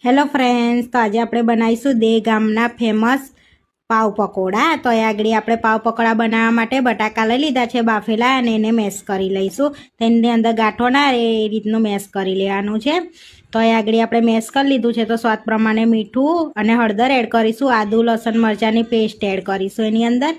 Hello friends, તો આજે આપણે બનાવીશું દે ગામના ફેમસ પાવ પકોડા। તો એ આગળ આપણે પાવ પકોડા બનાવવા માટે બટાકા લઈ લીધા છે બાફેલા, અને એને મેશ કરી લઈશું। તેની અંદર ગાંઠો ના રહે એ રીતનું મેશ કરી લેવાનું છે। તો એ આગળ આપણે મેશ કરી લીધું છે। તો સ્વાદ પ્રમાણે મીઠું અને હળદર એડ કરીશું। આદુ લસણ મરચાંની પેસ્ટ એડ કરીશું એની અંદર,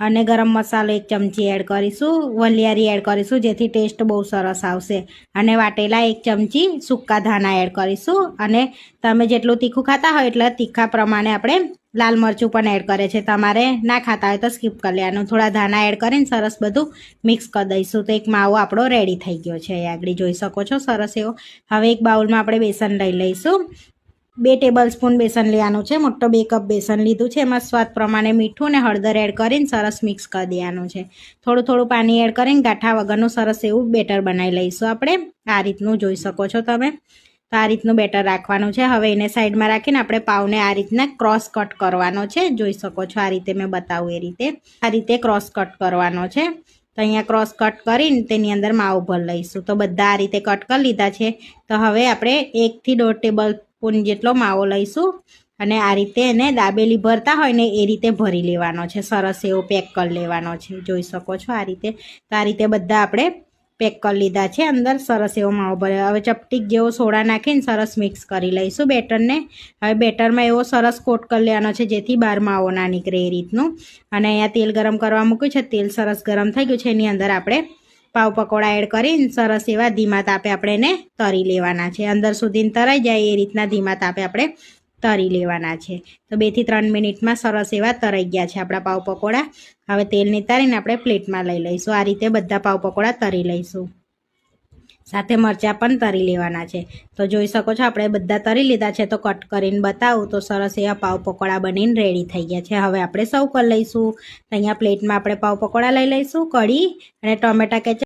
અને ગરમ મસાલો 1 ચમચી એડ કરીશું। વલિયારી એડ કરીશું જેથી ટેસ્ટ બહુ સરસ આવશે। અને વાટેલા 1 ચમચી સૂકા ધાણા એડ કરીશું। અને તમે જેટલું તીખું ખાતા હોય એટલે તીખા પ્રમાણે આપણે લાલ મરચું પણ એડ કરે છે। તમારે ના ખાતા હોય તો સ્કીપ કરી લેવાનું। થોડા ધાણા એડ કરીને સરસ બધું મિક્સ કરી દઈશું। તો એક માવો આપણો રેડી થઈ ગયો છે, એ આગળ જોઈ શકો છો સરસ એવો। હવે એક બાઉલમાં આપણે બેસન લઈ લઈશું। 2 ટેબલસ્પૂન બેસન લેવાનું છે। મોટો 2 કપ બેસન લીધું છે। એમાં સ્વાદ પ્રમાણે મીઠું અને હળદર એડ કરીને સરસ મિક્સ કરી દેવાનું છે। થોડું થોડું પાણી એડ કરીને ગાંઠા વગરનું સરસ એવું બેટર બનાવી લઈશું આપણે। આ રીતનું જોઈ શકો છો તમે। તો આ રીતનું બેટર રાખવાનું છે। હવે એને સાઈડમાં રાખીને આપણે પાવને આ રીતના ક્રોસ કટ કરવાનો છે। જોઈ શકો છો આ રીતે મેં બતાવું એ રીતે, આ રીતે ક્રોસ કટ કરવાનો છે। તો અહીંયા ક્રોસ કટ કરીને તેની અંદર માવો ભરી લઈશું। તો બધા આ રીતે કટ કરી લીધા છે। તો હવે આપણે 1 થી 1.5 ટેબલસ્પૂન જેટલો માવો લઈશું, અને આ રીતે એને દાબેલી ભરતા હોય ને એ રીતે ભરી લેવાનો છે। સરસ એવો પેક કરી લેવાનો છે, જોઈ શકો છો આ રીતે। તો આ રીતે બધા આપણે પેક કરી લીધા છે। અંદર સરસ એવો માવો ભર્યો। હવે ચપટીક જેવો સોડા નાખીને સરસ મિક્સ કરી લઈશું બેટરને। હવે બેટરમાં એવો સરસ કોટ કરી લેવાનો છે જેથી બહાર માવો ના નીકળે એ રીતનું। અને અહીંયા તેલ ગરમ કરવા મૂક્યું છે। તેલ સરસ ગરમ થઈ ગયું છે। એની અંદર આપણે પાવ પકોડા એડ કરીને સરસ એવા ધીમા તાપે આપણે એને તળી લેવાના છે। અંદર સુધી તરાઈ જાય એ રીતના ધીમા તાપે આપણે તળી લેવાના છે। તો 2 થી 3 મિનિટમાં સરસ એવા તરાઈ ગયા છે આપણા પાવ પકોડા। હવે તેલ નિતારીને આપણે પ્લેટમાં લઈ લઈશું। આ રીતે બધા પાવ પકોડા તળી લઈશું, સાથે મરચાં પણ તળી લેવાના છે। તો જોઈ શકો છો આપણે બધા તળી લીધા છે। તો કટ કરીને બતાવું તો સરસ એવા પાવ પકોડા બનીને રેડી થઈ ગયા છે। હવે આપણે સર્વ કરી લઈશું। અહીંયા પ્લેટમાં આપણે પાવ પકોડા લઈ લઈશું, કઢી અને ટોમેટા કેચપ